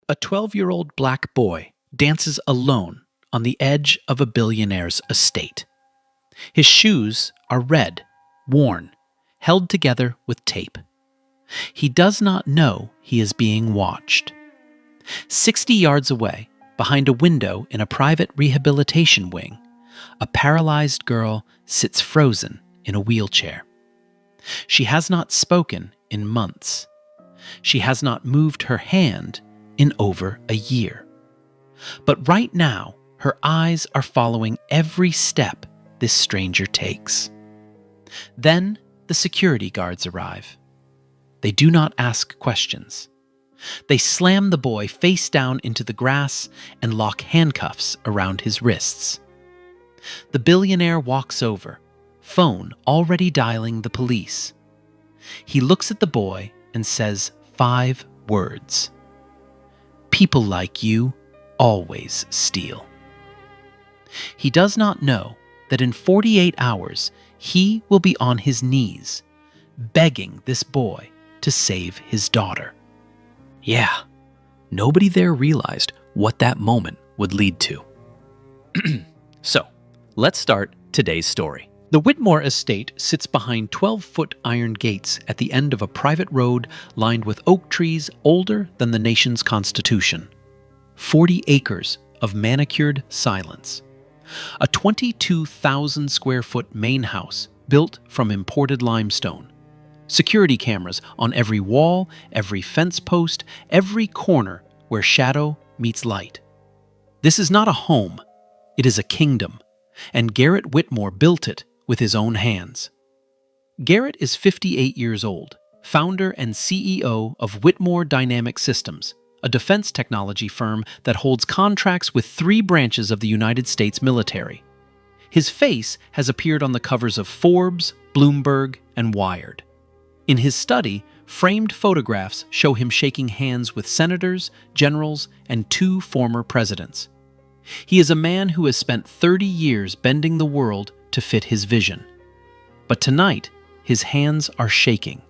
A 12-year-old black boy dances alone on the edge of a billionaire's estate. His shoes are red, worn, held together with tape. He does not know he is being watched. 60 yards away, behind a window in a private rehabilitation wing, a paralyzed girl sits frozen in a wheelchair. She has not spoken in months. She has not moved her hand in over a year. But right now, her eyes are following every step this stranger takes. Then the security guards arrive. They do not ask questions. They slam the boy face down into the grass and lock handcuffs around his wrists. The billionaire walks over, phone already dialing the police. He looks at the boy and says 5 words. "People like you always steal." He does not know that in 48 hours he will be on his knees, begging this boy to save his daughter. Yeah, nobody there realized what that moment would lead to. So, let's start today's story. The Whitmore estate sits behind 12-foot iron gates at the end of a private road lined with oak trees older than the nation's constitution. 40 acres of manicured silence. A 22,000 square foot main house built from imported limestone. Security cameras on every wall, every fence post, every corner where shadow meets light. This is not a home, it is a kingdom, and Garrett Whitmore built it with his own hands. Garrett is 58 years old, founder and CEO of Whitmore Dynamic Systems, a defense technology firm that holds contracts with 3 branches of the United States military. His face has appeared on the covers of Forbes, Bloomberg, and Wired. In his study, framed photographs show him shaking hands with senators, generals, and 2 former presidents. He is a man who has spent 30 years bending the world to fit his vision. But tonight, his hands are shaking.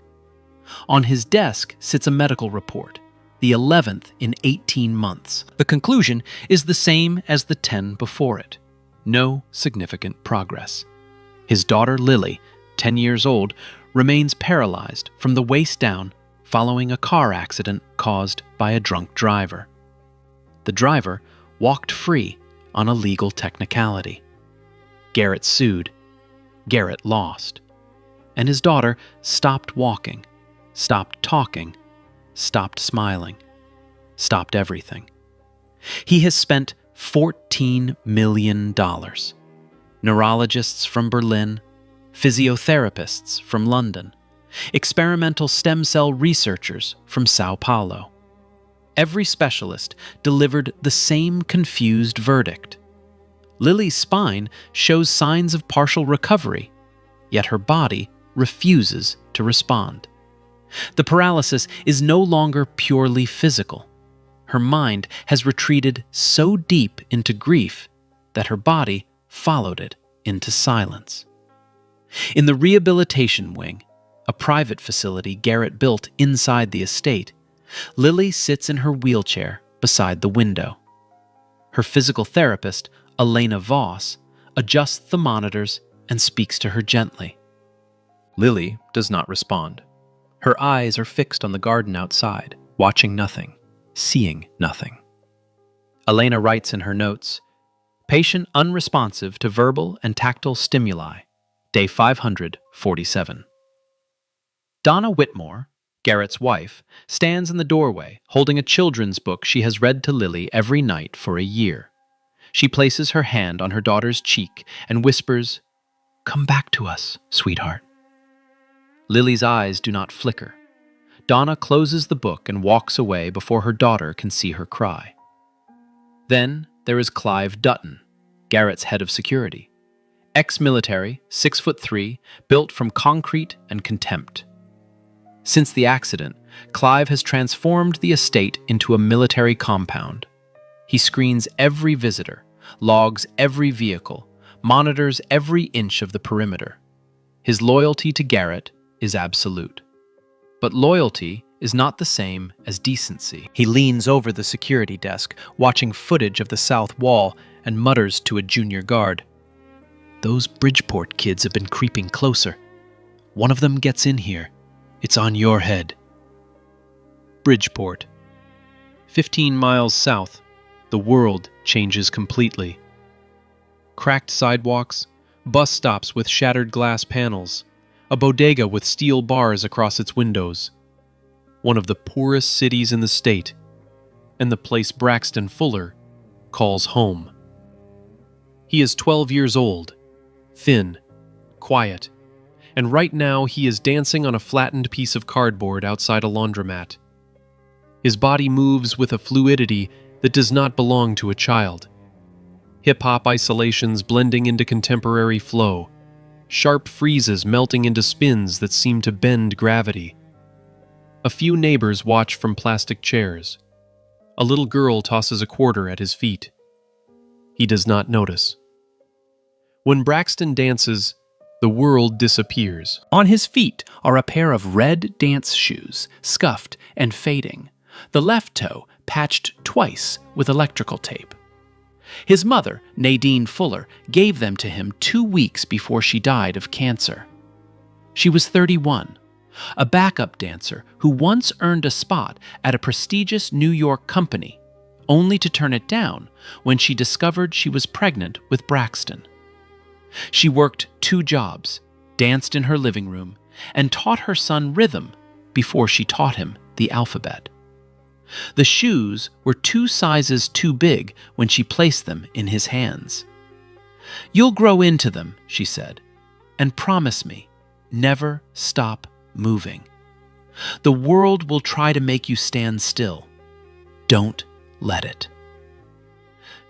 On his desk sits a medical report, the 11th in 18 months. The conclusion is the same as the 10 before it. No significant progress. His daughter Lily, 10 years old, remains paralyzed from the waist down following a car accident caused by a drunk driver. The driver walked free on a legal technicality. Garrett sued. Garrett lost. And his daughter stopped walking, stopped talking, stopped smiling, stopped everything. He has spent $14 million. Neurologists from Berlin, physiotherapists from London, experimental stem cell researchers from Sao Paulo. Every specialist delivered the same confused verdict. Lily's spine shows signs of partial recovery, yet her body refuses to respond. The paralysis is no longer purely physical. Her mind has retreated so deep into grief that her body followed it into silence. In the rehabilitation wing, a private facility Garrett built inside the estate, Lily sits in her wheelchair beside the window. Her physical therapist, Elena Voss, adjusts the monitors and speaks to her gently. Lily does not respond. Her eyes are fixed on the garden outside, watching nothing, seeing nothing. Elena writes in her notes, "Patient unresponsive to verbal and tactile stimuli, day 547. Donna Whitmore, Garrett's wife, stands in the doorway holding a children's book she has read to Lily every night for a year. She places her hand on her daughter's cheek and whispers, "Come back to us, sweetheart." Lily's eyes do not flicker. Donna closes the book and walks away before her daughter can see her cry. Then there is Clive Dutton, Garrett's head of security. Ex-military, 6'3", built from concrete and contempt. Since the accident, Clive has transformed the estate into a military compound. He screens every visitor, logs every vehicle, monitors every inch of the perimeter. His loyalty to Garrett is absolute. But loyalty is not the same as decency. He leans over the security desk, watching footage of the south wall, and mutters to a junior guard. "Those Bridgeport kids have been creeping closer. One of them gets in here. It's on your head." Bridgeport. 15 miles south, the world changes completely. Cracked sidewalks, bus stops with shattered glass panels, a bodega with steel bars across its windows. One of the poorest cities in the state, and the place Braxton Fuller calls home. He is 12 years old, thin, quiet, and right now he is dancing on a flattened piece of cardboard outside a laundromat. His body moves with a fluidity that does not belong to a child. Hip-hop isolations blending into contemporary flow, sharp freezes melting into spins that seem to bend gravity. A few neighbors watch from plastic chairs. A little girl tosses a quarter at his feet. He does not notice. When Braxton dances, the world disappears. On his feet are a pair of red dance shoes, scuffed and fading, the left toe patched twice with electrical tape. His mother, Nadine Fuller, gave them to him 2 weeks before she died of cancer. She was 31, a backup dancer who once earned a spot at a prestigious New York company, only to turn it down when she discovered she was pregnant with Braxton. She worked 2 jobs, danced in her living room, and taught her son rhythm before she taught him the alphabet. The shoes were 2 sizes too big when she placed them in his hands. "You'll grow into them," she said, "and promise me, never stop moving. The world will try to make you stand still. Don't let it."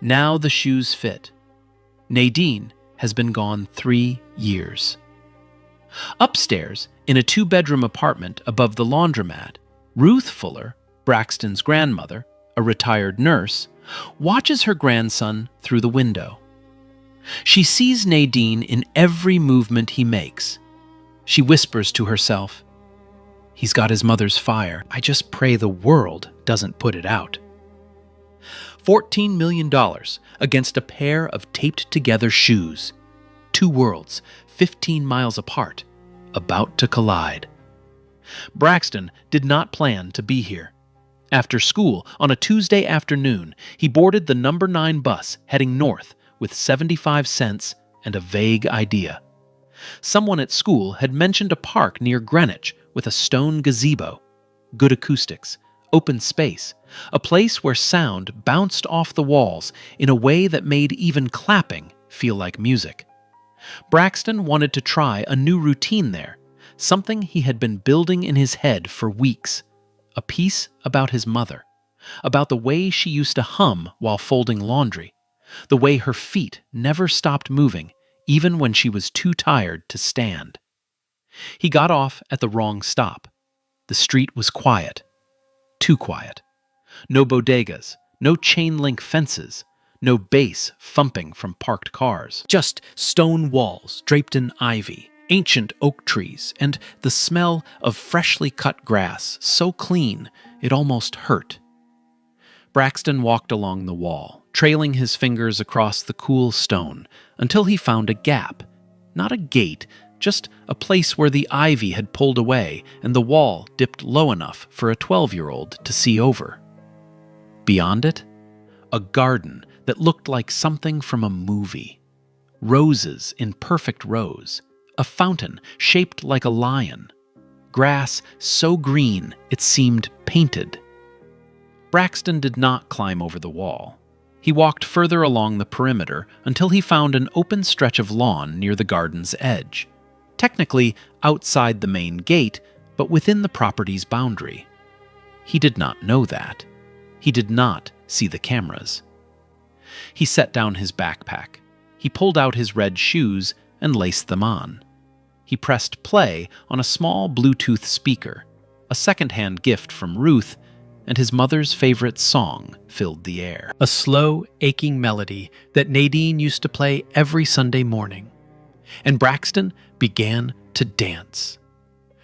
Now the shoes fit. Nadine has been gone 3 years. Upstairs, in a 2-bedroom apartment above the laundromat, Ruth Fuller, Braxton's grandmother, a retired nurse, watches her grandson through the window. She sees Nadine in every movement he makes. She whispers to herself, "He's got his mother's fire. I just pray the world doesn't put it out." $14 million against a pair of taped-together shoes. 2 worlds, 15 miles apart, about to collide. Braxton did not plan to be here. After school, on a Tuesday afternoon, he boarded the number 9 bus heading north with 75 cents and a vague idea. Someone at school had mentioned a park near Greenwich with a stone gazebo, good acoustics, open space, a place where sound bounced off the walls in a way that made even clapping feel like music. Braxton wanted to try a new routine there, something he had been building in his head for weeks. A piece about his mother, about the way she used to hum while folding laundry, the way her feet never stopped moving, even when she was too tired to stand. He got off at the wrong stop. The street was quiet. Too quiet. No bodegas, no chain-link fences, no bass thumping from parked cars. Just stone walls draped in ivy, ancient oak trees, and the smell of freshly cut grass so clean it almost hurt. Braxton walked along the wall, trailing his fingers across the cool stone, until he found a gap. Not a gate, just a place where the ivy had pulled away and the wall dipped low enough for a 12-year-old to see over. Beyond it, a garden that looked like something from a movie. Roses in perfect rows, a fountain shaped like a lion, grass so green it seemed painted. Braxton did not climb over the wall. He walked further along the perimeter until he found an open stretch of lawn near the garden's edge, technically outside the main gate, but within the property's boundary. He did not know that. He did not see the cameras. He set down his backpack. He pulled out his red shoes and laced them on. He pressed play on a small Bluetooth speaker. A second-hand gift from Ruth, and his mother's favorite song filled the air. A slow, aching melody that Nadine used to play every Sunday morning. And Braxton began to dance.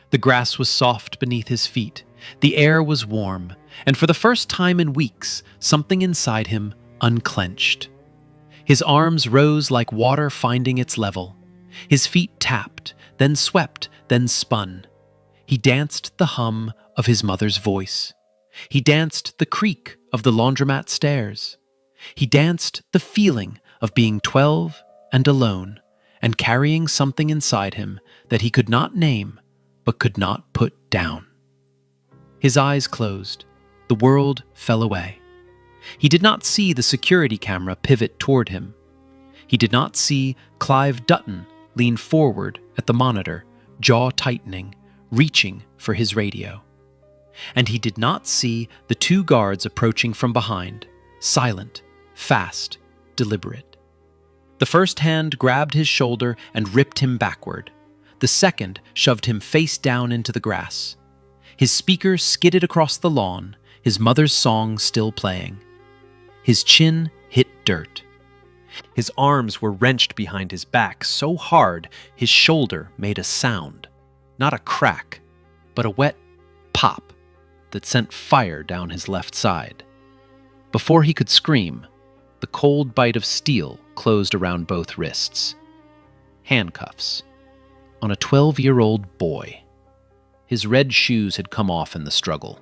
The grass was soft beneath his feet, The air was warm, and for the first time in weeks, something inside him unclenched. His arms rose like water finding its level. His feet tapped, then swept, then spun. He danced the hum of his mother's voice. He danced the creak of the laundromat stairs. He danced the feeling of being 12 and alone, and carrying something inside him that he could not name but could not put down. His eyes closed. The world fell away. He did not see the security camera pivot toward him. He did not see Clive Dutton lean forward at the monitor, jaw tightening, reaching for his radio. And he did not see the two guards approaching from behind, silent, fast, deliberate. The first hand grabbed his shoulder and ripped him backward. The second shoved him face down into the grass. His speaker skidded across the lawn, his mother's song still playing. His chin hit dirt. His arms were wrenched behind his back so hard his shoulder made a sound. Not a crack, but a wet pop that sent fire down his left side. Before he could scream, the cold bite of steel closed around both wrists. Handcuffs on a 12-year-old boy. His red shoes had come off in the struggle.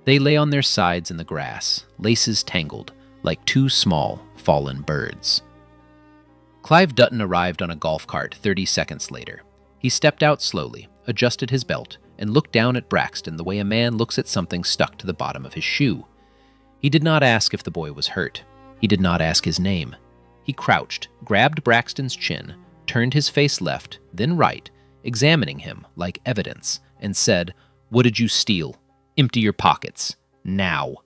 They lay on their sides in the grass, laces tangled, like two small, fallen birds. Clive Dutton arrived on a golf cart 30 seconds later. He stepped out slowly, adjusted his belt, and looked down at Braxton the way a man looks at something stuck to the bottom of his shoe. He did not ask if the boy was hurt. He did not ask his name. He crouched, grabbed Braxton's chin, turned his face left, then right, examining him like evidence, and said, "What did you steal? Empty your pockets. Now."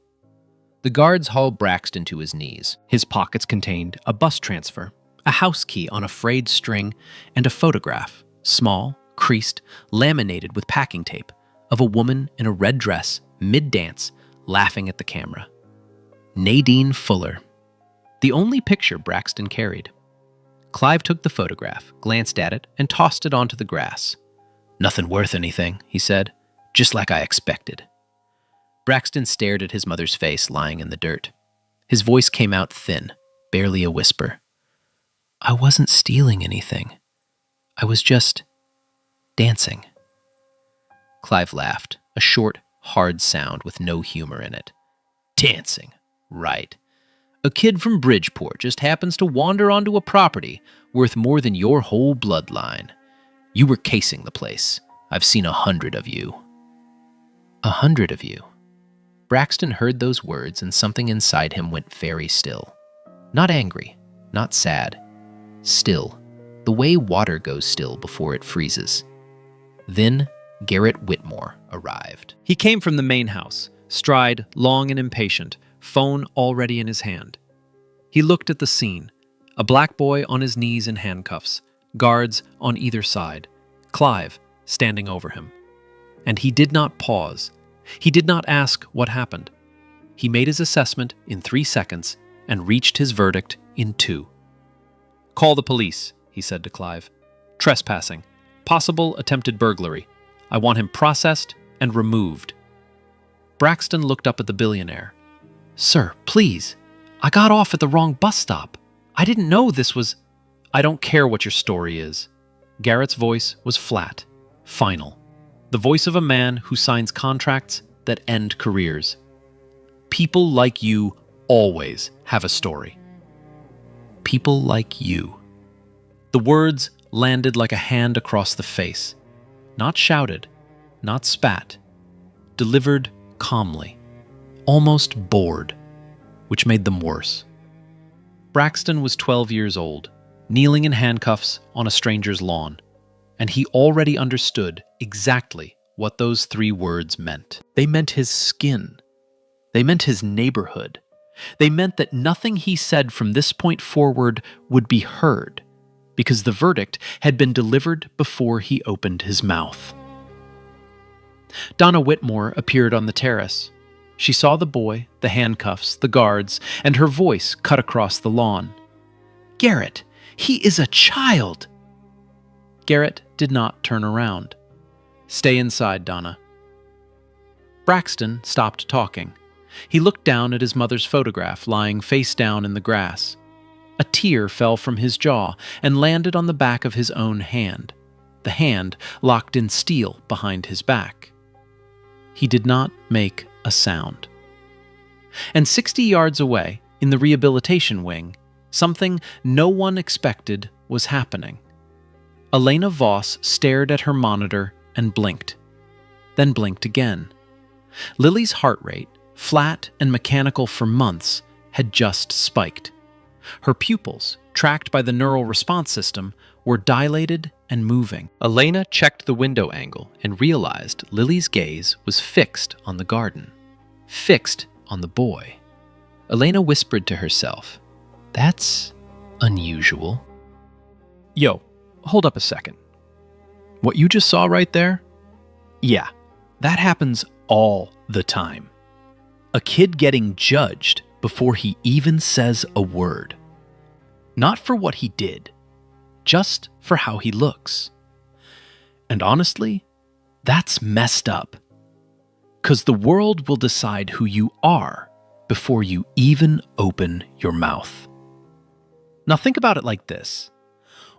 The guards hauled Braxton to his knees. His pockets contained a bus transfer, a house key on a frayed string, and a photograph, small, creased, laminated with packing tape, of a woman in a red dress, mid-dance, laughing at the camera. Nadine Fuller. The only picture Braxton carried. Clive took the photograph, glanced at it, and tossed it onto the grass. "Nothing worth anything," he said, "just like I expected." Braxton stared at his mother's face lying in the dirt. His voice came out thin, barely a whisper. "I wasn't stealing anything. I was just dancing." Clive laughed, a short, hard sound with no humor in it. "Dancing, right. A kid from Bridgeport just happens to wander onto a property worth more than your whole bloodline. You were casing the place. I've seen 100 of you." 100 of you. Braxton heard those words and something inside him went very still. Not angry, not sad. Still, the way water goes still before it freezes. Then Garrett Whitmore arrived. He came from the main house, stride long and impatient, phone already in his hand. He looked at the scene, a black boy on his knees in handcuffs, guards on either side, Clive standing over him. And he did not pause. He did not ask what happened. He made his assessment in 3 seconds and reached his verdict in 2. "Call the police," he said to Clive. "Trespassing. Possible attempted burglary. I want him processed and removed." Braxton looked up at the billionaire. "Sir, please. I got off at the wrong bus stop. I didn't know this was—" "I don't care what your story is." Garrett's voice was flat, final. The voice of a man who signs contracts that end careers. "People like you always have a story. People like you." The words landed like a hand across the face. Not shouted, not spat. Delivered calmly, almost bored, which made them worse. Braxton was 12 years old, kneeling in handcuffs on a stranger's lawn, and he already understood exactly what those 3 words meant. They meant his skin. They meant his neighborhood. They meant that nothing he said from this point forward would be heard, because the verdict had been delivered before he opened his mouth. Donna Whitmore appeared on the terrace. She saw the boy, the handcuffs, the guards, and her voice cut across the lawn. "Garrett, he is a child!" Garrett did not turn around. "Stay inside, Donna." Braxton stopped talking. He looked down at his mother's photograph lying face down in the grass. A tear fell from his jaw and landed on the back of his own hand, the hand locked in steel behind his back. He did not make a sound. And 60 yards away, in the rehabilitation wing, something no one expected was happening. Elena Voss stared at her monitor and blinked, then blinked again. Lily's heart rate, flat and mechanical for months, had just spiked. Her pupils, tracked by the neural response system, were dilated and moving. Elena checked the window angle and realized Lily's gaze was fixed on the garden, fixed on the boy. Elena whispered to herself, "That's unusual." Yo, hold up a second. What you just saw right there? Yeah, that happens all the time. A kid getting judged before he even says a word. Not for what he did, just for how he looks. And honestly, that's messed up. 'Cause the world will decide who you are before you even open your mouth. Now think about it like this.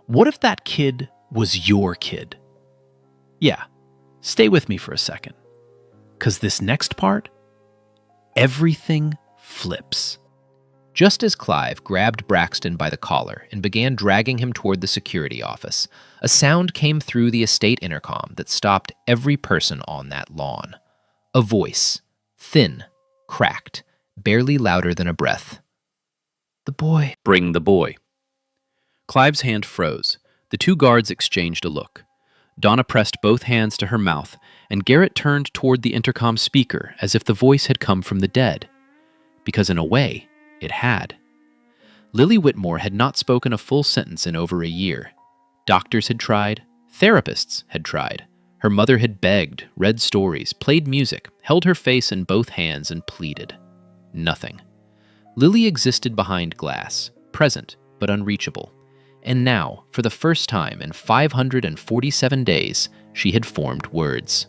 What if that kid was your kid? Yeah, stay with me for a second. 'Cause this next part, everything flips. Just as Clive grabbed Braxton by the collar and began dragging him toward the security office, a sound came through the estate intercom that stopped every person on that lawn. A voice, thin, cracked, barely louder than a breath. "The boy." "Bring the boy." Clive's hand froze. The two guards exchanged a look. Donna pressed both hands to her mouth, and Garrett turned toward the intercom speaker as if the voice had come from the dead. Because in a way, it had. Lily Whitmore had not spoken a full sentence in over a year. Doctors had tried. Therapists had tried. Her mother had begged, read stories, played music, held her face in both hands, and pleaded. Nothing. Lily existed behind glass, present but unreachable. And now, for the first time in 547 days, she had formed words.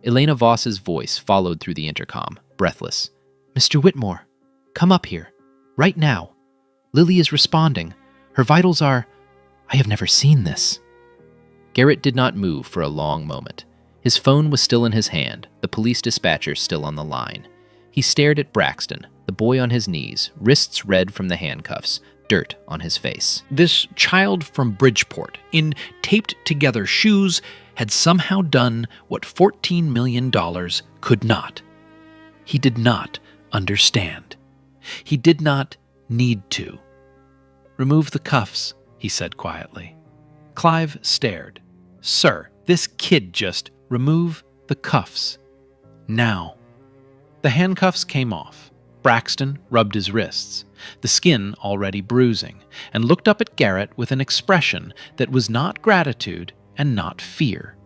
Elena Voss's voice followed through the intercom, breathless. "Mr. Whitmore, come up here. Right now. Lily is responding. Her vitals are... I have never seen this." Garrett did not move for a long moment. His phone was still in his hand, the police dispatcher still on the line. He stared at Braxton, the boy on his knees, wrists red from the handcuffs, dirt on his face. This child from Bridgeport, in taped-together shoes, had somehow done what $14 million could not. He did not understand. He did not need to. "Remove the cuffs," he said quietly. Clive stared. "Sir, this kid just... remove the cuffs. Now." The handcuffs came off. Braxton rubbed his wrists, the skin already bruising, and looked up at Garrett with an expression that was not gratitude and not fear.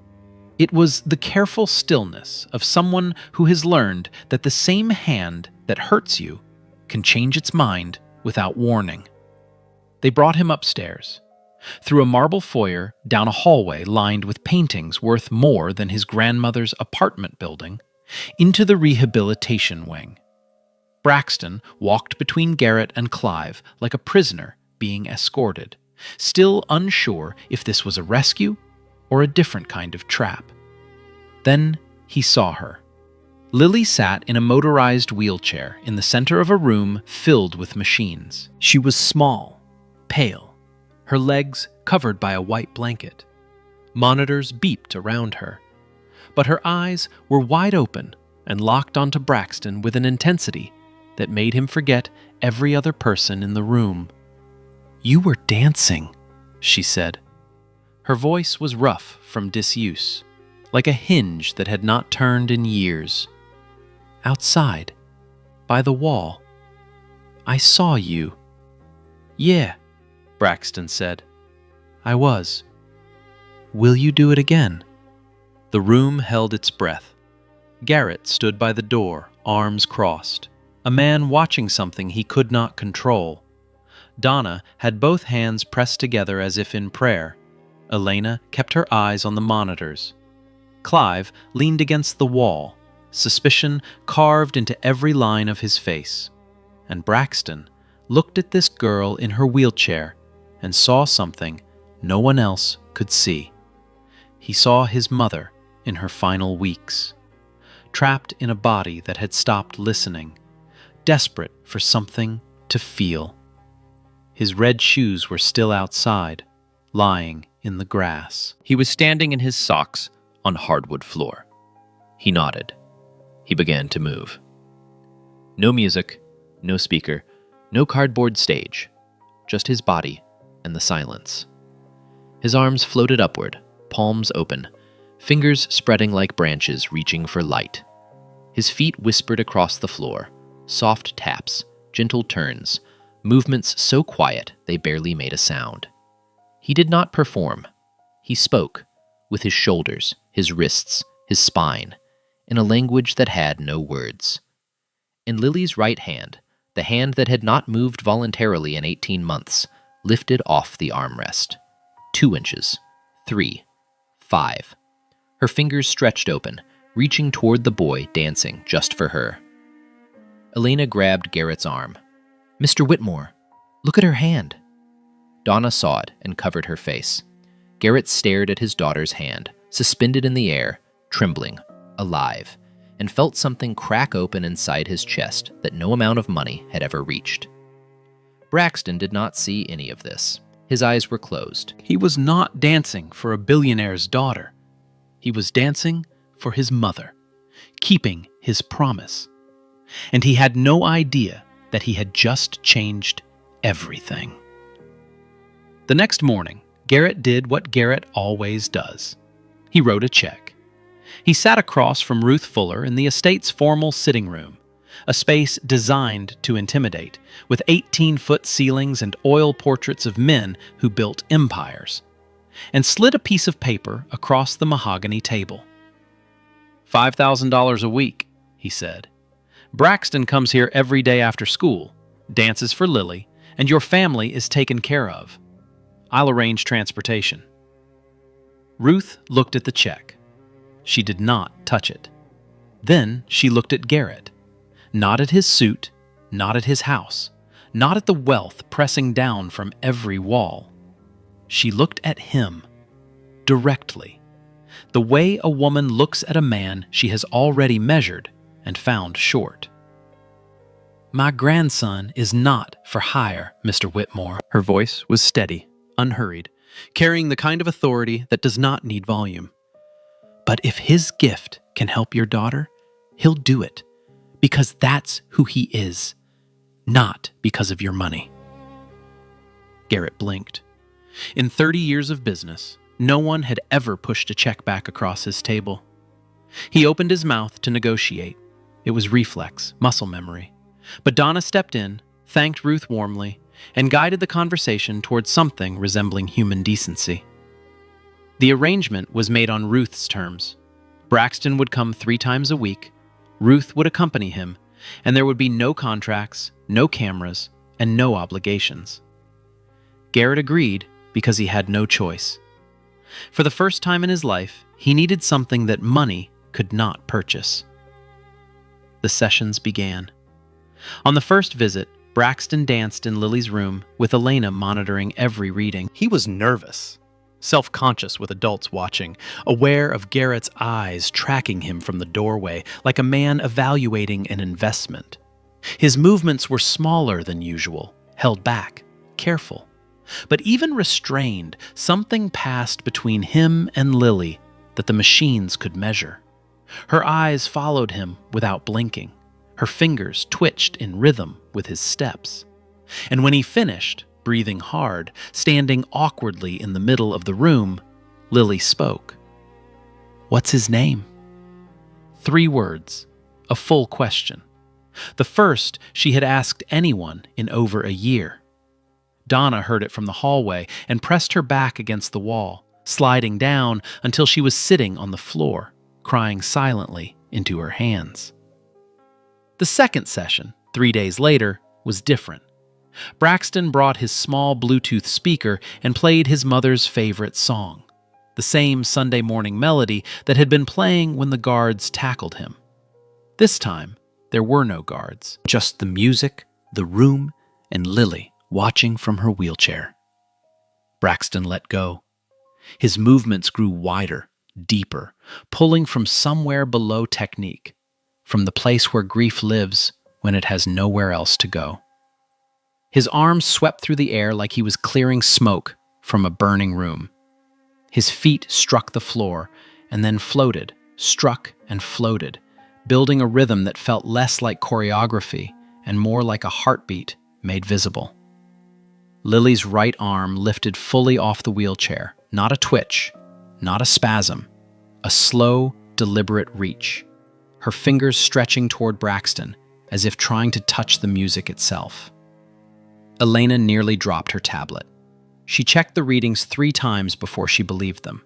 It was the careful stillness of someone who has learned that the same hand that hurts you can change its mind without warning. They brought him upstairs, through a marble foyer, down a hallway lined with paintings worth more than his grandmother's apartment building, into the rehabilitation wing. Braxton walked between Garrett and Clive like a prisoner being escorted, still unsure if this was a rescue or a different kind of trap. Then he saw her. Lily sat in a motorized wheelchair in the center of a room filled with machines. She was small, pale, her legs covered by a white blanket. Monitors beeped around her, but her eyes were wide open and locked onto Braxton with an intensity that made him forget every other person in the room. "You were dancing," she said. Her voice was rough from disuse, like a hinge that had not turned in years. "Outside, by the wall. I saw you." "Yeah," Braxton said. "I was. Will you do it again?" The room held its breath. Garrett stood by the door, arms crossed, a man watching something he could not control. Donna had both hands pressed together as if in prayer. Elena kept her eyes on the monitors. Clive leaned against the wall, suspicion carved into every line of his face. And Braxton looked at this girl in her wheelchair and saw something no one else could see. He saw his mother in her final weeks, trapped in a body that had stopped listening, desperate for something to feel. His red shoes were still outside, lying in the grass. He was standing in his socks on hardwood floor. He nodded. He began to move. No music, no speaker, no cardboard stage, just his body and the silence. His arms floated upward, palms open, fingers spreading like branches reaching for light. His feet whispered across the floor, soft taps, gentle turns, movements so quiet they barely made a sound. He did not perform. He spoke, with his shoulders, his wrists, his spine, in a language that had no words. And Lily's right hand, the hand that had not moved voluntarily in 18 months, lifted off the armrest. 2 inches, 3, 5. Her fingers stretched open, reaching toward the boy dancing just for her. Elena grabbed Garrett's arm. "Mr. Whitmore, look at her hand." Donna saw it and covered her face. Garrett stared at his daughter's hand, suspended in the air, trembling, alive, and felt something crack open inside his chest that no amount of money had ever reached. Braxton did not see any of this. His eyes were closed. He was not dancing for a billionaire's daughter. He was dancing for his mother, keeping his promise. And he had no idea that he had just changed everything. The next morning, Garrett did what Garrett always does. He wrote a check. He sat across from Ruth Fuller in the estate's formal sitting room, a space designed to intimidate, with 18-foot ceilings and oil portraits of men who built empires, and slid a piece of paper across the mahogany table. $5,000 a week, he said. Braxton comes here every day after school, dances for Lily, and your family is taken care of. I'll arrange transportation. Ruth looked at the check. She did not touch it. Then she looked at Garrett. Not at his suit, not at his house, not at the wealth pressing down from every wall. She looked at him, directly, the way a woman looks at a man she has already measured and found short. My grandson is not for hire, Mr. Whitmore. Her voice was steady, unhurried, carrying the kind of authority that does not need volume. But if his gift can help your daughter, he'll do it, because that's who he is, not because of your money. Garrett blinked. In 30 years of business, no one had ever pushed a check back across his table. He opened his mouth to negotiate. It was reflex, muscle memory. But Donna stepped in, thanked Ruth warmly, and guided the conversation towards something resembling human decency. The arrangement was made on Ruth's terms. Braxton would come 3 times a week, Ruth would accompany him, and there would be no contracts, no cameras, and no obligations. Garrett agreed because he had no choice. For the first time in his life, he needed something that money could not purchase. The sessions began. On the first visit, Braxton danced in Lily's room with Elena monitoring every reading. He was nervous, self-conscious with adults watching, aware of Garrett's eyes tracking him from the doorway like a man evaluating an investment. His movements were smaller than usual, held back, careful. But even restrained, something passed between him and Lily that the machines could measure. Her eyes followed him without blinking. Her fingers twitched in rhythm with his steps. And when he finished, breathing hard, standing awkwardly in the middle of the room, Lily spoke. "What's his name?" 3 words, a full question. The first she had asked anyone in over a year. Donna heard it from the hallway and pressed her back against the wall, sliding down until she was sitting on the floor, crying silently into her hands. The second session, 3 days later, was different. Braxton brought his small Bluetooth speaker and played his mother's favorite song, the same Sunday morning melody that had been playing when the guards tackled him. This time, there were no guards, just the music, the room, and Lily watching from her wheelchair. Braxton let go. His movements grew wider, deeper, pulling from somewhere below technique, from the place where grief lives when it has nowhere else to go. His arms swept through the air like he was clearing smoke from a burning room. His feet struck the floor and then floated, struck and floated, building a rhythm that felt less like choreography and more like a heartbeat made visible. Lily's right arm lifted fully off the wheelchair, not a twitch, not a spasm, a slow, deliberate reach, her fingers stretching toward Braxton as if trying to touch the music itself. Elena nearly dropped her tablet. She checked the readings 3 times before she believed them.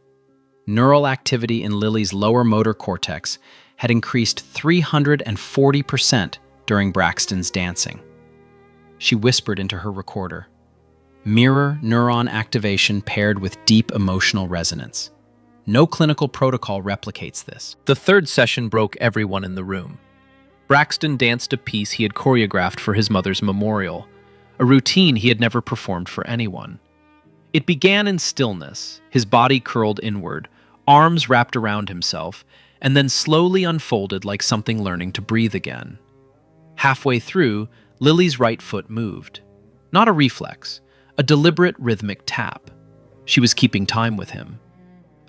Neural activity in Lily's lower motor cortex had increased 340% during Braxton's dancing. She whispered into her recorder. Mirror neuron activation paired with deep emotional resonance. No clinical protocol replicates this. The third session broke everyone in the room. Braxton danced a piece he had choreographed for his mother's memorial, a routine he had never performed for anyone. It began in stillness, his body curled inward, arms wrapped around himself, and then slowly unfolded like something learning to breathe again. Halfway through, Lily's right foot moved. Not a reflex, a deliberate rhythmic tap. She was keeping time with him.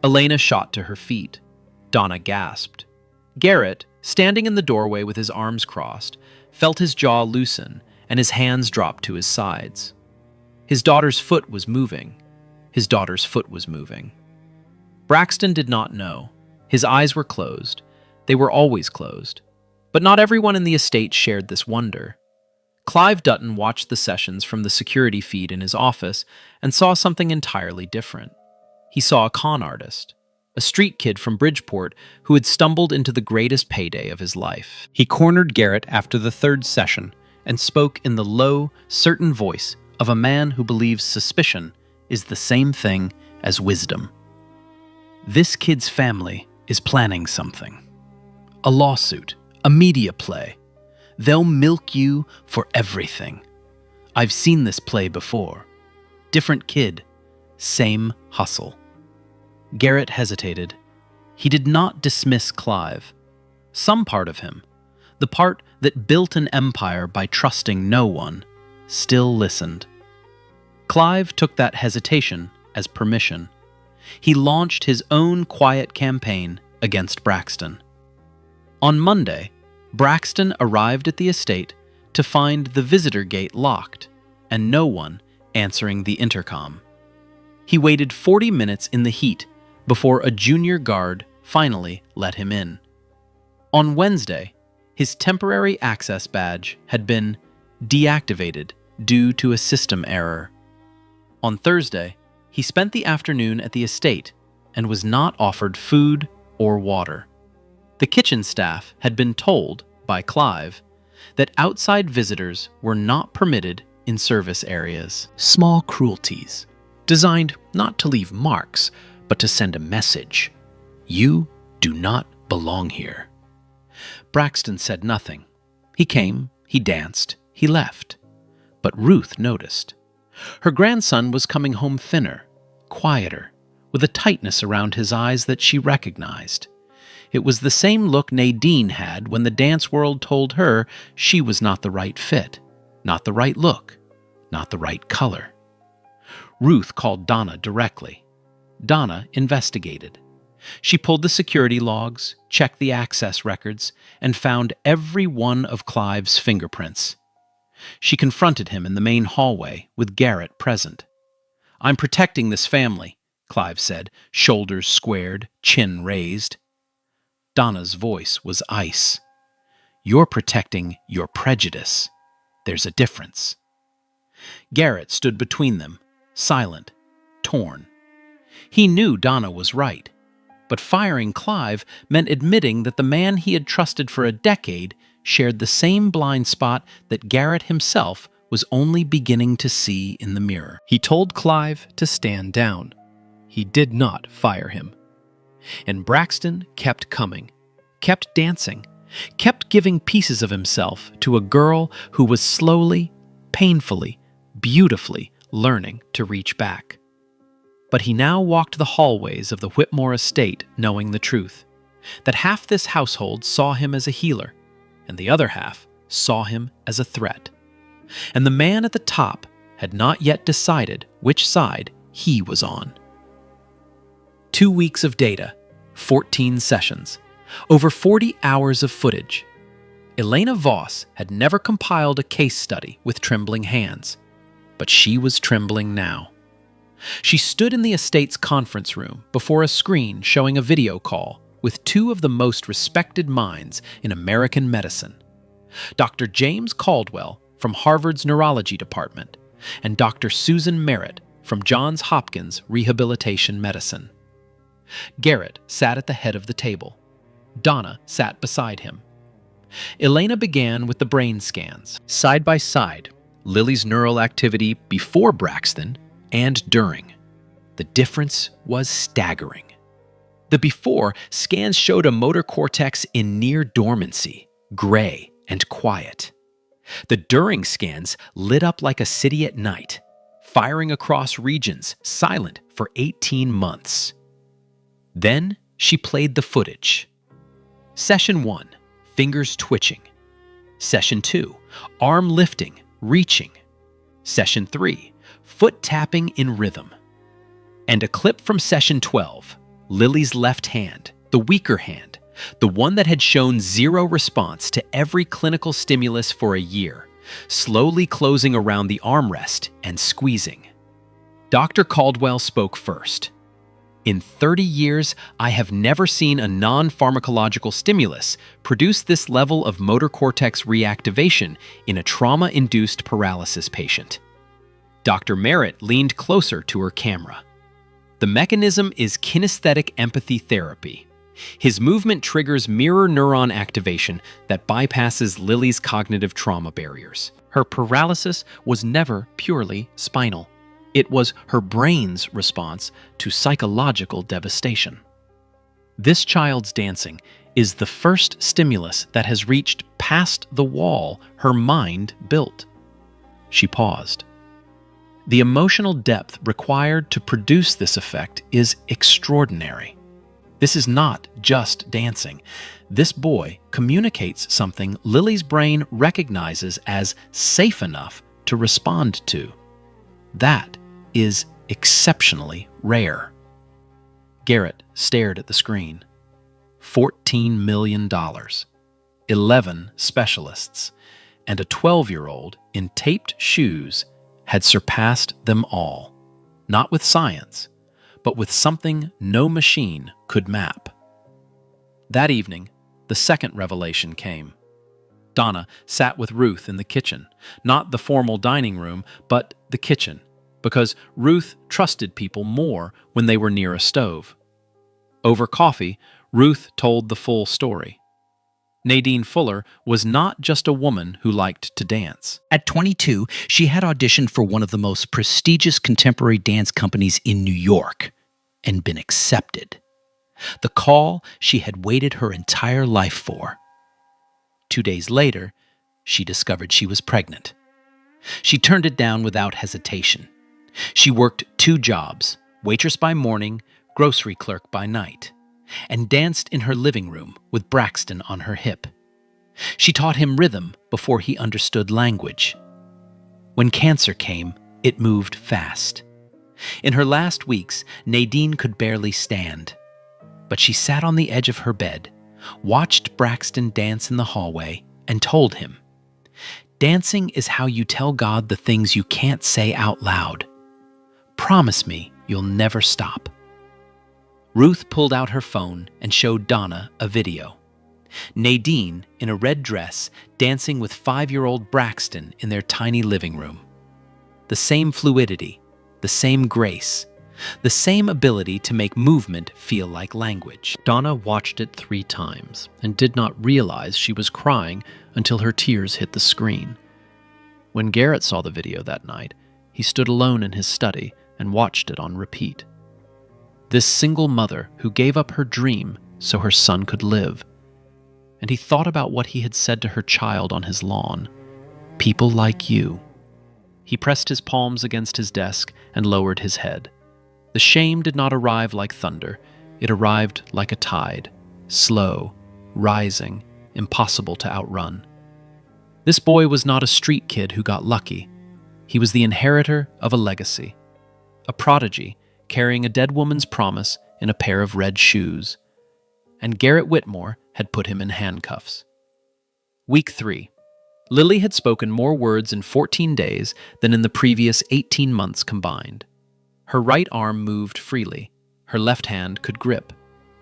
Elena shot to her feet. Donna gasped. Garrett, standing in the doorway with his arms crossed, felt his jaw loosen and his hands drop to his sides. His daughter's foot was moving. His daughter's foot was moving. Braxton did not know. His eyes were closed. They were always closed. But not everyone in the estate shared this wonder. Clive Dutton watched the sessions from the security feed in his office and saw something entirely different. He saw a con artist, a street kid from Bridgeport who had stumbled into the greatest payday of his life. He cornered Garrett after the 3rd session and spoke in the low, certain voice of a man who believes suspicion is the same thing as wisdom. This kid's family is planning something. A lawsuit, a media play. They'll milk you for everything. I've seen this play before. Different kid, same hustle. Garrett hesitated. He did not dismiss Clive. Some part of him, the part that built an empire by trusting no one, still listened. Clive took that hesitation as permission. He launched his own quiet campaign against Braxton. On Monday, Braxton arrived at the estate to find the visitor gate locked and no one answering the intercom. He waited 40 minutes in the heat before a junior guard finally let him in. On Wednesday, his temporary access badge had been deactivated due to a system error. On Thursday, he spent the afternoon at the estate and was not offered food or water. The kitchen staff had been told by Clive that outside visitors were not permitted in service areas. Small cruelties, designed not to leave marks, but to send a message. You do not belong here. Braxton said nothing. He came, he danced, he left. But Ruth noticed. Her grandson was coming home thinner, quieter, with a tightness around his eyes that she recognized. It was the same look Nadine had when the dance world told her she was not the right fit, not the right look, not the right color. Ruth called Donna directly. Donna investigated. She pulled the security logs, checked the access records, and found every one of Clive's fingerprints. She confronted him in the main hallway with Garrett present. "I'm protecting this family," Clive said, shoulders squared, chin raised. Donna's voice was ice. "You're protecting your prejudice. There's a difference." Garrett stood between them, silent, torn. He knew Donna was right, but firing Clive meant admitting that the man he had trusted for a decade shared the same blind spot that Garrett himself was only beginning to see in the mirror. He told Clive to stand down. He did not fire him. And Braxton kept coming, kept dancing, kept giving pieces of himself to a girl who was slowly, painfully, beautifully learning to reach back. But he now walked the hallways of the Whitmore estate knowing the truth, that half this household saw him as a healer, and the other half saw him as a threat. And the man at the top had not yet decided which side he was on. 2 weeks of data, 14 sessions, over 40 hours of footage. Elena Voss had never compiled a case study with trembling hands, but she was trembling now. She stood in the estate's conference room before a screen showing a video call with two of the most respected minds in American medicine, Dr. James Caldwell from Harvard's Neurology Department and Dr. Susan Merritt from Johns Hopkins Rehabilitation Medicine. Garrett sat at the head of the table. Donna sat beside him. Elena began with the brain scans. Side by side, Lily's neural activity before Braxton and during. The difference was staggering. The before scans showed a motor cortex in near dormancy, gray and quiet. The during scans lit up like a city at night, firing across regions, silent for 18 months. Then she played the footage. Session 1, fingers twitching. Session 2, arm lifting, reaching. Session 3, foot tapping in rhythm. And a clip from Session 12, Lily's left hand, the weaker hand, the one that had shown zero response to every clinical stimulus for a year, slowly closing around the armrest and squeezing. Dr. Caldwell spoke first. In 30 years, I have never seen a non-pharmacological stimulus produce this level of motor cortex reactivation in a trauma-induced paralysis patient. Dr. Merritt leaned closer to her camera. The mechanism is kinesthetic empathy therapy. His movement triggers mirror neuron activation that bypasses Lily's cognitive trauma barriers. Her paralysis was never purely spinal. It was her brain's response to psychological devastation. This child's dancing is the first stimulus that has reached past the wall her mind built. She paused. The emotional depth required to produce this effect is extraordinary. This is not just dancing. This boy communicates something Lily's brain recognizes as safe enough to respond to. That is exceptionally rare. Garrett stared at the screen. $14 million, 11 specialists, and a 12-year-old in taped shoes had surpassed them all, not with science, but with something no machine could map. That evening, the second revelation came. Donna sat with Ruth in the kitchen, not the formal dining room, but the kitchen, because Ruth trusted people more when they were near a stove. Over coffee, Ruth told the full story. Nadine Fuller was not just a woman who liked to dance. At 22, she had auditioned for one of the most prestigious contemporary dance companies in New York and been accepted. The call she had waited her entire life for. 2 days later, she discovered she was pregnant. She turned it down without hesitation. She worked 2 jobs, waitress by morning, grocery clerk by night, and danced in her living room with Braxton on her hip. She taught him rhythm before he understood language. When cancer came, it moved fast. In her last weeks, Nadine could barely stand. But she sat on the edge of her bed, watched Braxton dance in the hallway, and told him, "Dancing is how you tell God the things you can't say out loud. Promise me you'll never stop." Ruth pulled out her phone and showed Donna a video. Nadine, in a red dress, dancing with 5-year-old Braxton in their tiny living room. The same fluidity, the same grace, the same ability to make movement feel like language. Donna watched it 3 times and did not realize she was crying until her tears hit the screen. When Garrett saw the video that night, he stood alone in his study and watched it on repeat. This single mother who gave up her dream so her son could live. and he thought about what he had said to her child on his lawn. People like you. He pressed his palms against his desk and lowered his head. The shame did not arrive like thunder. It arrived like a tide, slow, rising, impossible to outrun. This boy was not a street kid who got lucky. He was the inheritor of a legacy, a prodigy carrying a dead woman's promise in a pair of red shoes. And Garrett Whitmore had put him in handcuffs. Week 3. Lily had spoken more words in 14 days than in the previous 18 months combined. Her right arm moved freely. Her left hand could grip.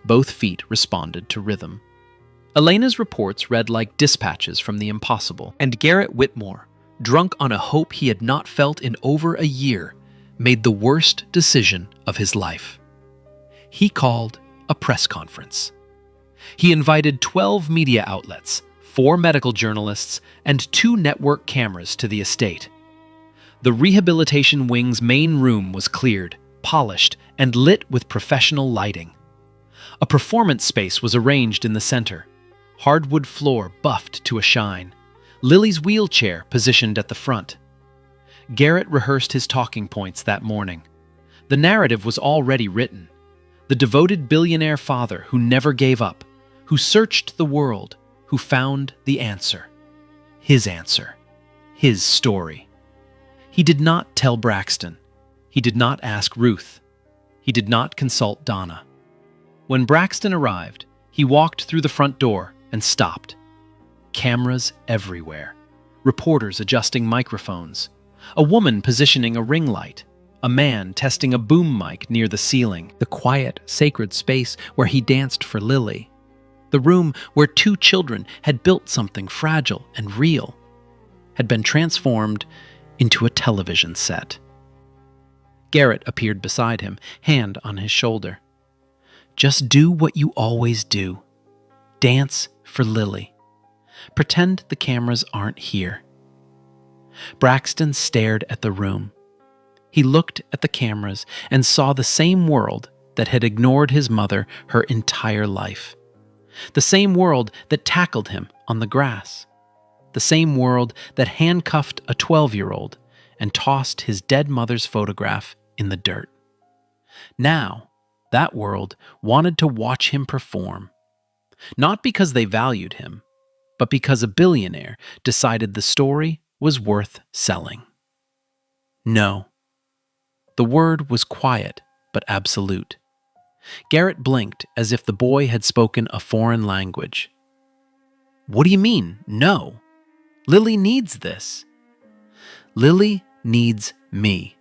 Both feet responded to rhythm. Elena's reports read like dispatches from the impossible. And Garrett Whitmore, drunk on a hope he had not felt in over a year, made the worst decision of his life. He called a press conference. He invited 12 media outlets, 4 medical journalists, and 2 network cameras to the estate. The rehabilitation wing's main room was cleared, polished, and lit with professional lighting. A performance space was arranged in the center, hardwood floor buffed to a shine, Lily's wheelchair positioned at the front. Garrett rehearsed his talking points that morning. The narrative was already written. The devoted billionaire father who never gave up, who searched the world, who found the answer. His answer. His story. He did not tell Braxton. He did not ask Ruth. He did not consult Donna. When Braxton arrived, he walked through the front door and stopped. Cameras everywhere. Reporters adjusting microphones. A woman positioning a ring light. A man testing a boom mic near the ceiling. The quiet, sacred space where he danced for Lily. The room where 2 children had built something fragile and real, had been transformed into a television set. Garrett appeared beside him, hand on his shoulder. Just do what you always do. Dance for Lily. Pretend the cameras aren't here. Braxton stared at the room. He looked at the cameras and saw the same world that had ignored his mother her entire life. The same world that tackled him on the grass. The same world that handcuffed a 12-year-old and tossed his dead mother's photograph in the dirt. Now, that world wanted to watch him perform. Not because they valued him, but because a billionaire decided the story was worth selling. No. The word was quiet but absolute. Garrett blinked as if the boy had spoken a foreign language. What do you mean, no? Lily needs this. Lily needs me.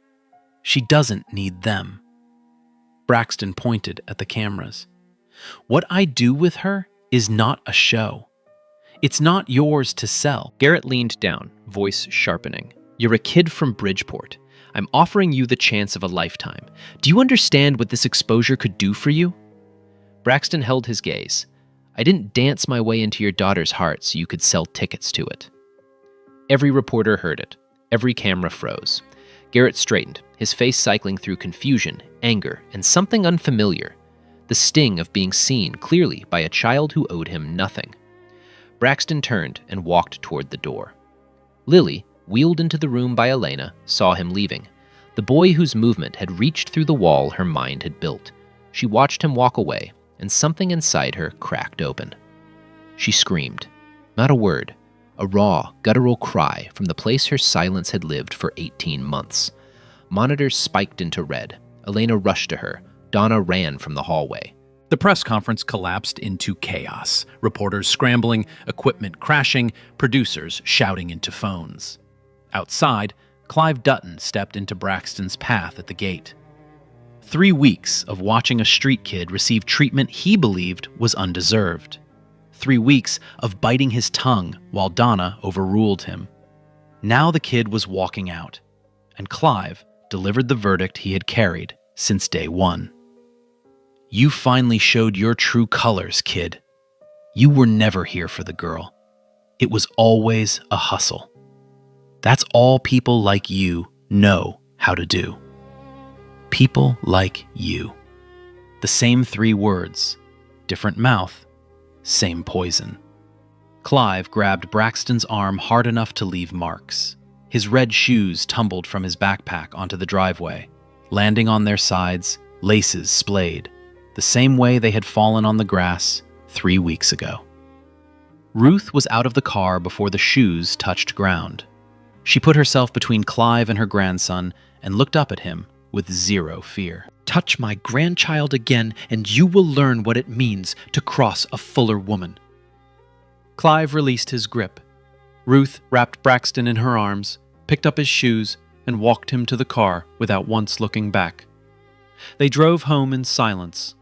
She doesn't need them. Braxton pointed at the cameras. What I do with her is not a show. It's not yours to sell. Garrett leaned down, voice sharpening. You're a kid from Bridgeport. I'm offering you the chance of a lifetime. Do you understand what this exposure could do for you? Braxton held his gaze. I didn't dance my way into your daughter's heart so you could sell tickets to it. Every reporter heard it. Every camera froze. Garrett straightened, his face cycling through confusion, anger, and something unfamiliar. The sting of being seen clearly by a child who owed him nothing. Braxton turned and walked toward the door. Lily, wheeled into the room by Elena, saw him leaving. The boy whose movement had reached through the wall her mind had built. She watched him walk away, and something inside her cracked open. She screamed. Not a word. A raw, guttural cry from the place her silence had lived for 18 months. Monitors spiked into red. Elena rushed to her. Donna ran from the hallway. The press conference collapsed into chaos. Reporters scrambling, equipment crashing, producers shouting into phones. Outside, Clive Dutton stepped into Braxton's path at the gate. 3 weeks of watching a street kid receive treatment he believed was undeserved. 3 weeks of biting his tongue while Donna overruled him. Now the kid was walking out, and Clive delivered the verdict he had carried since day one. You finally showed your true colors, kid. You were never here for the girl. It was always a hustle. That's all people like you know how to do. People like you. The same 3 words, different mouth, same poison. Clive grabbed Braxton's arm hard enough to leave marks. His red shoes tumbled from his backpack onto the driveway, landing on their sides, laces splayed, the same way they had fallen on the grass 3 weeks ago. Ruth was out of the car before the shoes touched ground. She put herself between Clive and her grandson and looked up at him with zero fear. Touch my grandchild again, and you will learn what it means to cross a Fuller woman. Clive released his grip. Ruth wrapped Braxton in her arms, picked up his shoes, and walked him to the car without once looking back. They drove home in silence.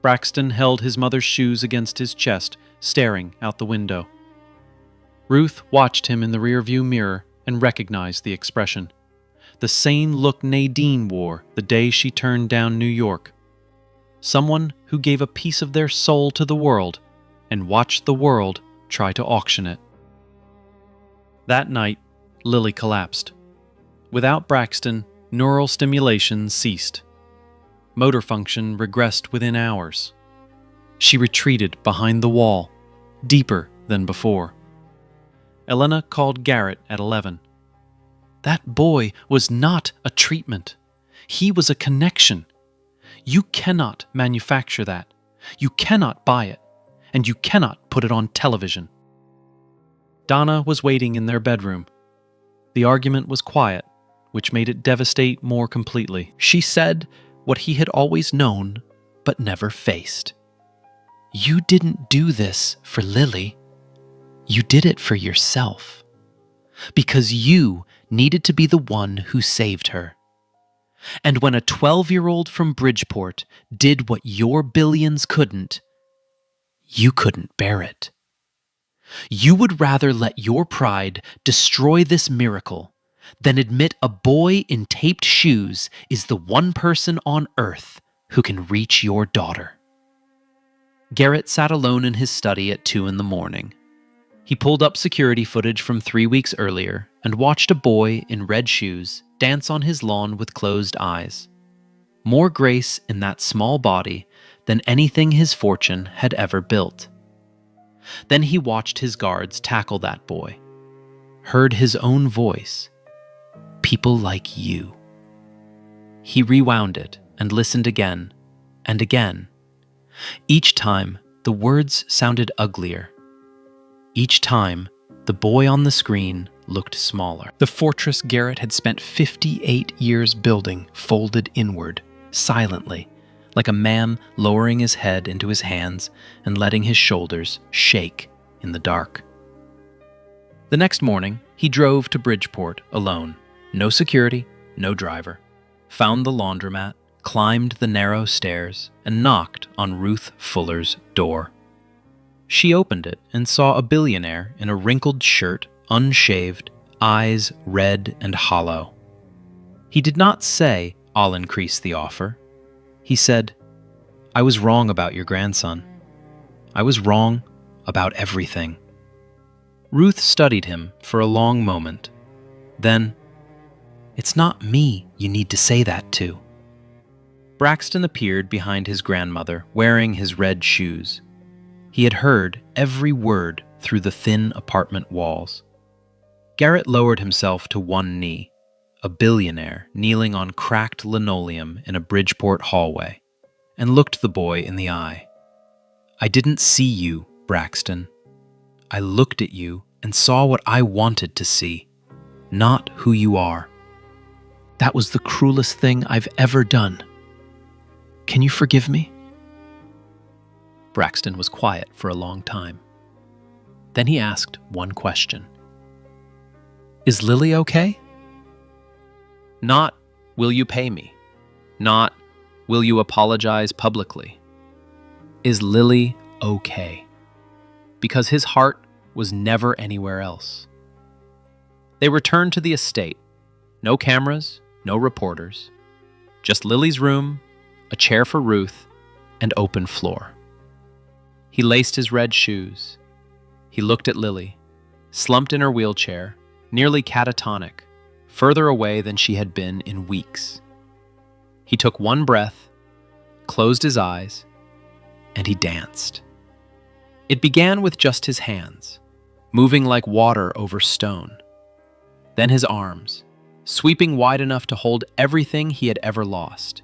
Braxton held his mother's shoes against his chest, staring out the window. Ruth watched him in the rearview mirror and recognized the expression. The same look Nadine wore the day she turned down New York. Someone who gave a piece of their soul to the world and watched the world try to auction it. That night, Lily collapsed. Without Braxton, neural stimulation ceased. Motor function regressed within hours. She retreated behind the wall, deeper than before. Elena called Garrett at 11. That boy was not a treatment. He was a connection. You cannot manufacture that. You cannot buy it. And you cannot put it on television. Donna was waiting in their bedroom. The argument was quiet, which made it devastate more completely. She said what he had always known, but never faced. You didn't do this for Lily. You did it for yourself. Because you needed to be the one who saved her. And when a 12-year-old from Bridgeport did what your billions couldn't, you couldn't bear it. You would rather let your pride destroy this miracle than admit a boy in taped shoes is the one person on earth who can reach your daughter. Garrett sat alone in his study at 2 a.m. He pulled up security footage from 3 weeks earlier and watched a boy in red shoes dance on his lawn with closed eyes. More grace in that small body than anything his fortune had ever built. Then he watched his guards tackle that boy, heard his own voice. People like you. He rewound it and listened again and again. Each time, the words sounded uglier. Each time, the boy on the screen looked smaller. The fortress Garrett had spent 58 years building folded inward, silently, like a man lowering his head into his hands and letting his shoulders shake in the dark. The next morning, he drove to Bridgeport alone. No security, no driver. Found the laundromat, climbed the narrow stairs, and knocked on Ruth Fuller's door. She opened it and saw a billionaire in a wrinkled shirt, unshaved, eyes red and hollow. He did not say, "I'll increase the offer." He said, "I was wrong about your grandson. I was wrong about everything." Ruth studied him for a long moment. Then, "It's not me you need to say that to." Braxton appeared behind his grandmother, wearing his red shoes. He had heard every word through the thin apartment walls. Garrett lowered himself to one knee, a billionaire kneeling on cracked linoleum in a Bridgeport hallway, and looked the boy in the eye. "I didn't see you, Braxton. I looked at you and saw what I wanted to see, not who you are. That was the cruelest thing I've ever done. Can you forgive me?" Braxton was quiet for a long time. Then he asked one question. "Is Lily okay?" Not, "Will you pay me?" Not, "Will you apologize publicly?" Is Lily okay? Because his heart was never anywhere else. They returned to the estate. No cameras, no reporters. Just Lily's room, a chair for Ruth, and open floor. He laced his red shoes. He looked at Lily, slumped in her wheelchair, nearly catatonic, further away than she had been in weeks. He took one breath, closed his eyes, and he danced. It began with just his hands, moving like water over stone. Then his arms, sweeping wide enough to hold everything he had ever lost.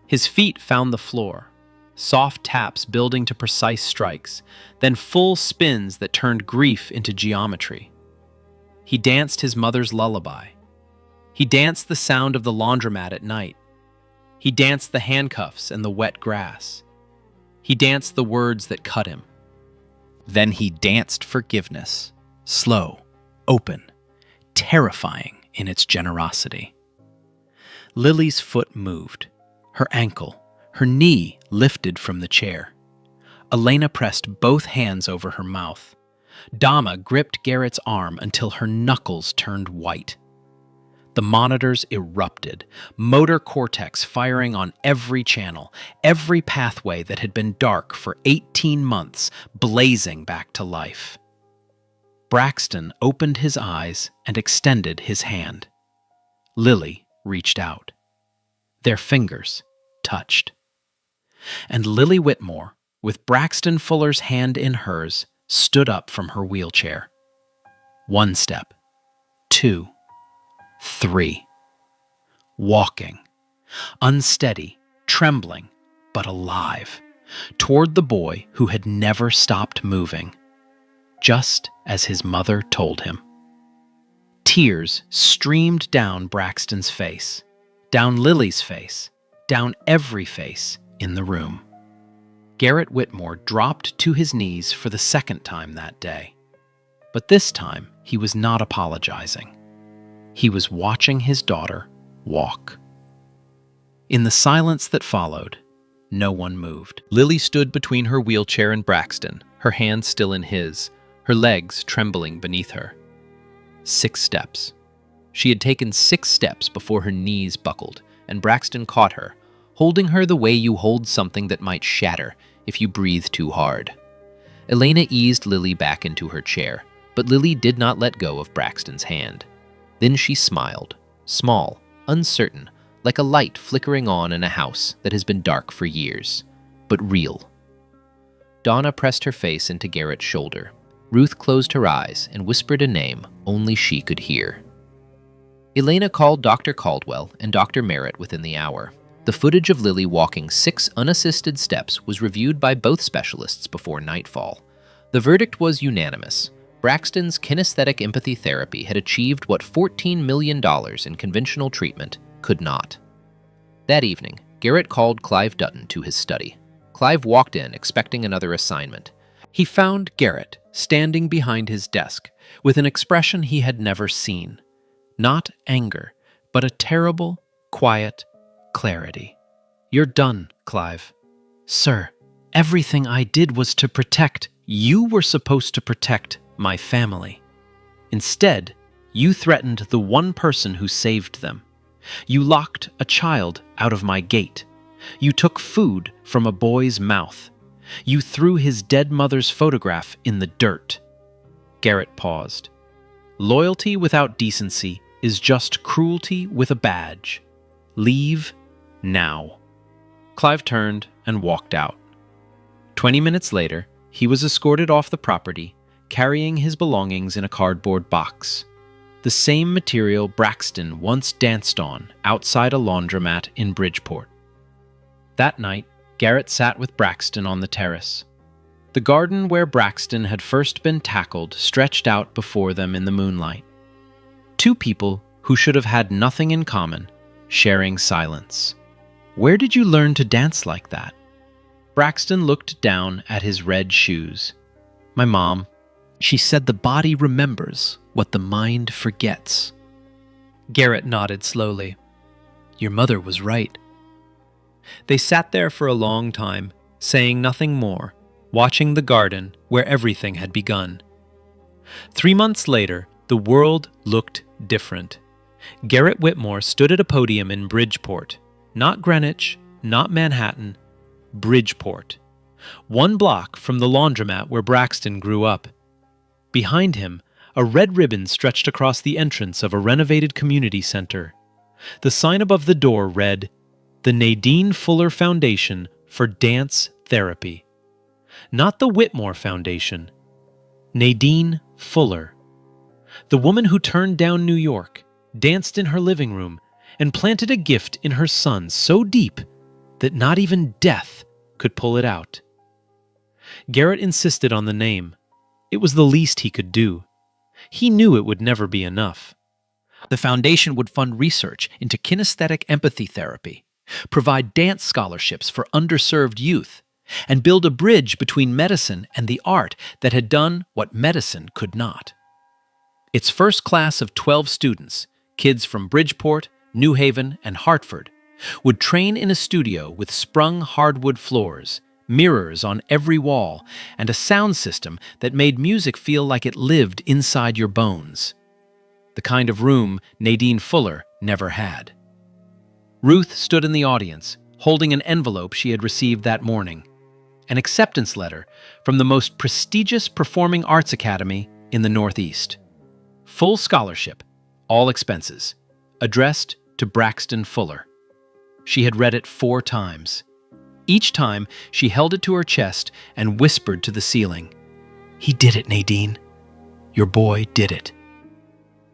His feet found the floor, soft taps building to precise strikes, then full spins that turned grief into geometry. He danced his mother's lullaby. He danced the sound of the laundromat at night. He danced the handcuffs and the wet grass. He danced the words that cut him. Then he danced forgiveness, slow, open, terrifying in its generosity. Lily's foot moved, her ankle, her knee lifted from the chair. Elena pressed both hands over her mouth. Dama gripped Garrett's arm until her knuckles turned white. The monitors erupted, motor cortex firing on every channel, every pathway that had been dark for 18 months blazing back to life. Braxton opened his eyes and extended his hand. Lily reached out. Their fingers touched. And Lily Whitmore, with Braxton Fuller's hand in hers, stood up from her wheelchair. 1 step, 2, 3. Walking, unsteady, trembling, but alive, toward the boy who had never stopped moving, just as his mother told him. Tears streamed down Braxton's face, down Lily's face, down every face in the room. Garrett Whitmore dropped to his knees for the second time that day. But this time, he was not apologizing. He was watching his daughter walk. In the silence that followed, no one moved. Lily stood between her wheelchair and Braxton, her hand still in his, her legs trembling beneath her. 6 steps. She had taken 6 steps before her knees buckled, and Braxton caught her, holding her the way you hold something that might shatter if you breathe too hard. Elena eased Lily back into her chair, but Lily did not let go of Braxton's hand. Then she smiled, small, uncertain, like a light flickering on in a house that has been dark for years, but real. Donna pressed her face into Garrett's shoulder. Ruth closed her eyes and whispered a name only she could hear. Elena called Dr. Caldwell and Dr. Merritt within the hour. The footage of Lily walking 6 unassisted steps was reviewed by both specialists before nightfall. The verdict was unanimous. Braxton's kinesthetic empathy therapy had achieved what $14 million in conventional treatment could not. That evening, Garrett called Clive Dutton to his study. Clive walked in expecting another assignment. He found Garrett standing behind his desk with an expression he had never seen. Not anger, but a terrible, quiet clarity. "You're done, Clive." "Sir, everything I did was to protect. You were supposed to protect my family. Instead, you threatened the one person who saved them. You locked a child out of my gate. You took food from a boy's mouth. You threw his dead mother's photograph in the dirt." Garrett paused. "Loyalty without decency is just cruelty with a badge. Leave now." Clive turned and walked out. 20 minutes later, he was escorted off the property, carrying his belongings in a cardboard box. The same material Braxton once danced on outside a laundromat in Bridgeport. That night, Garrett sat with Braxton on the terrace. The garden where Braxton had first been tackled stretched out before them in the moonlight. 2 people who should have had nothing in common, sharing silence. "Where did you learn to dance like that?" Braxton looked down at his red shoes. "My mom. She said the body remembers what the mind forgets." Garrett nodded slowly. "Your mother was right." They sat there for a long time, saying nothing more, watching the garden where everything had begun. 3 months later, the world looked different. Garrett Whitmore stood at a podium in Bridgeport. Not Greenwich, not Manhattan, Bridgeport. 1 block from the laundromat where Braxton grew up. Behind him, a red ribbon stretched across the entrance of a renovated community center. The sign above the door read, "The Nadine Fuller Foundation for Dance Therapy." Not the Whitmore Foundation. Nadine Fuller. The woman who turned down New York, danced in her living room, and planted a gift in her son so deep that not even death could pull it out. Garrett insisted on the name. It was the least he could do. He knew it would never be enough. The foundation would fund research into kinesthetic empathy therapy, provide dance scholarships for underserved youth, and build a bridge between medicine and the art that had done what medicine could not. Its first class of 12 students, kids from Bridgeport, New Haven, and Hartford, would train in a studio with sprung hardwood floors, mirrors on every wall, and a sound system that made music feel like it lived inside your bones. The kind of room Nadine Fuller never had. Ruth stood in the audience, holding an envelope she had received that morning, an acceptance letter from the most prestigious performing arts academy in the Northeast. Full scholarship, all expenses, addressed to Braxton Fuller. She had read it 4 times. Each time, she held it to her chest and whispered to the ceiling, "He did it, Nadine. Your boy did it."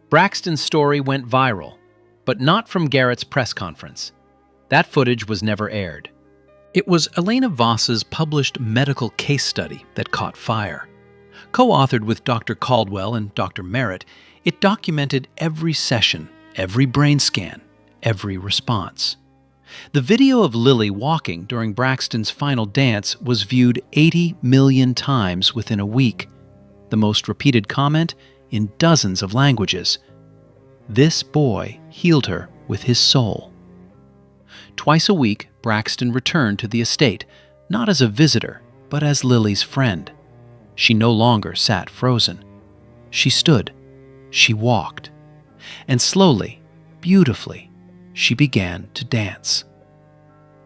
Braxton's story went viral, but not from Garrett's press conference. That footage was never aired. It was Elena Voss's published medical case study that caught fire. Co-authored with Dr. Caldwell and Dr. Merritt, it documented every session, every brain scan, every response. The video of Lily walking during Braxton's final dance was viewed 80 million times within a week, the most repeated comment in dozens of languages. This boy healed her with his soul. Twice a week, Braxton returned to the estate, not as a visitor, but as Lily's friend. She no longer sat frozen. She stood, she walked, and slowly, beautifully, she began to dance.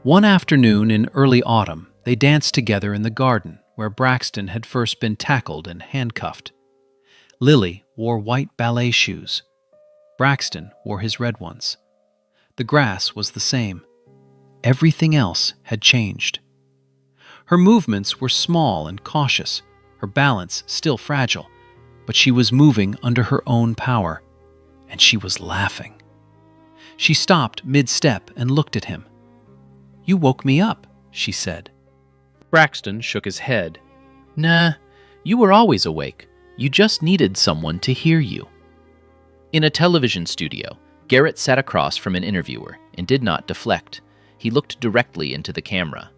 One afternoon in early autumn, they danced together in the garden where Braxton had first been tackled and handcuffed. Lily wore white ballet shoes. Braxton wore his red ones. The grass was the same. Everything else had changed. Her movements were small and cautious, her balance still fragile, but she was moving under her own power, and she was laughing. She stopped mid-step and looked at him. "You woke me up," she said. Braxton shook his head. "Nah, you were always awake. You just needed someone to hear you." In a television studio, Garrett sat across from an interviewer and did not deflect. He looked directly into the camera.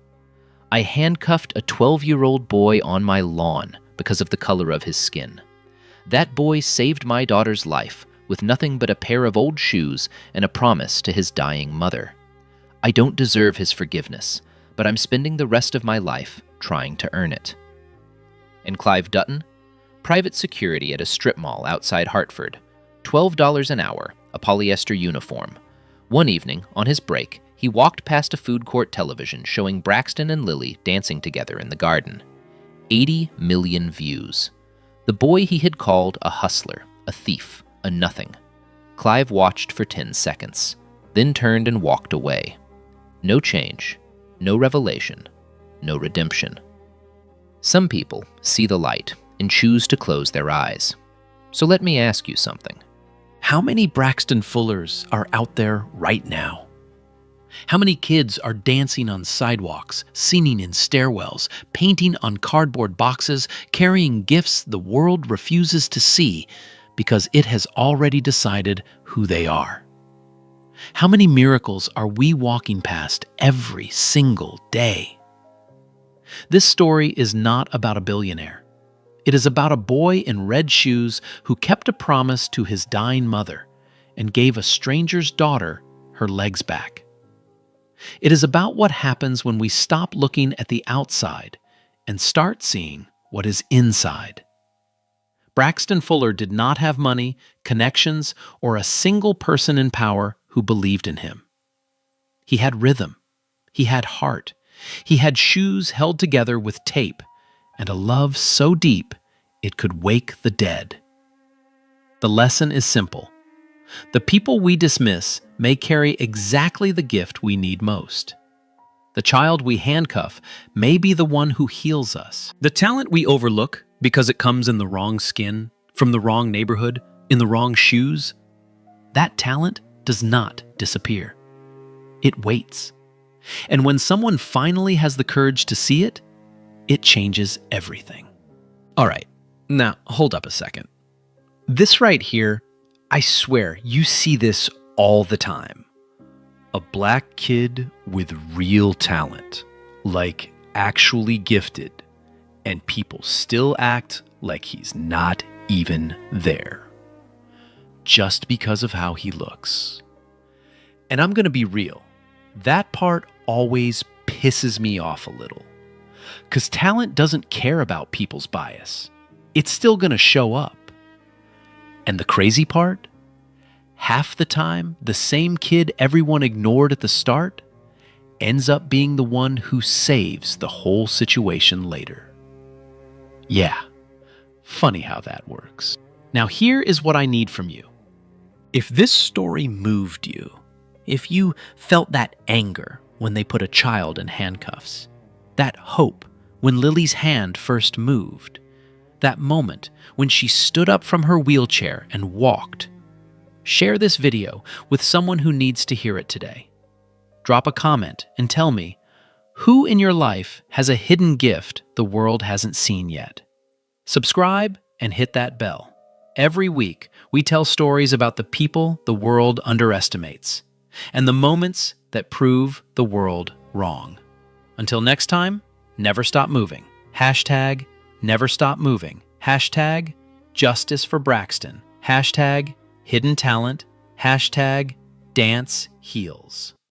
"I handcuffed a 12-year-old boy on my lawn because of the color of his skin. That boy saved my daughter's life with nothing but a pair of old shoes and a promise to his dying mother. I don't deserve his forgiveness, but I'm spending the rest of my life trying to earn it." And Clive Dutton? Private security at a strip mall outside Hartford. $12 an hour, a polyester uniform. One evening, on his break, he walked past a food court television showing Braxton and Lily dancing together in the garden. 80 million views. The boy he had called a hustler, a thief, a nothing. Clive watched for 10 seconds, then turned and walked away. No change, no revelation, no redemption. Some people see the light and choose to close their eyes. So let me ask you something. How many Braxton Fullers are out there right now? How many kids are dancing on sidewalks, singing in stairwells, painting on cardboard boxes, carrying gifts the world refuses to see because it has already decided who they are? How many miracles are we walking past every single day? This story is not about a billionaire. It is about a boy in red shoes who kept a promise to his dying mother and gave a stranger's daughter her legs back. It is about what happens when we stop looking at the outside and start seeing what is inside. Braxton Fuller did not have money, connections, or a single person in power who believed in him. He had rhythm. He had heart. He had shoes held together with tape and a love so deep it could wake the dead. The lesson is simple. The people we dismiss may carry exactly the gift we need most. The child we handcuff may be the one who heals us. The talent we overlook because it comes in the wrong skin from the wrong neighborhood, in the wrong shoes, that talent does not disappear. It waits. And when someone finally has the courage to see it, it changes everything. All right, now hold up a second. This right here, I swear you see this all the time. A black kid with real talent, like actually gifted, and people still act like he's not even there. Just because of how he looks. And I'm gonna be real, that part always pisses me off a little. 'Cause talent doesn't care about people's bias. It's still gonna show up. And the crazy part? Half the time, the same kid everyone ignored at the start ends up being the one who saves the whole situation later. Yeah, funny how that works. Now here is what I need from you. If this story moved you, if you felt that anger when they put a child in handcuffs, that hope when Lily's hand first moved, that moment when she stood up from her wheelchair and walked, share this video with someone who needs to hear it today. Drop a comment and tell me, who in your life has a hidden gift the world hasn't seen yet? Subscribe and hit that bell. Every week, we tell stories about the people the world underestimates and the moments that prove the world wrong. Until next time, never stop moving. Hashtag never stop moving. Hashtag justice for Braxton. Hashtag hidden talent. Hashtag dance heals.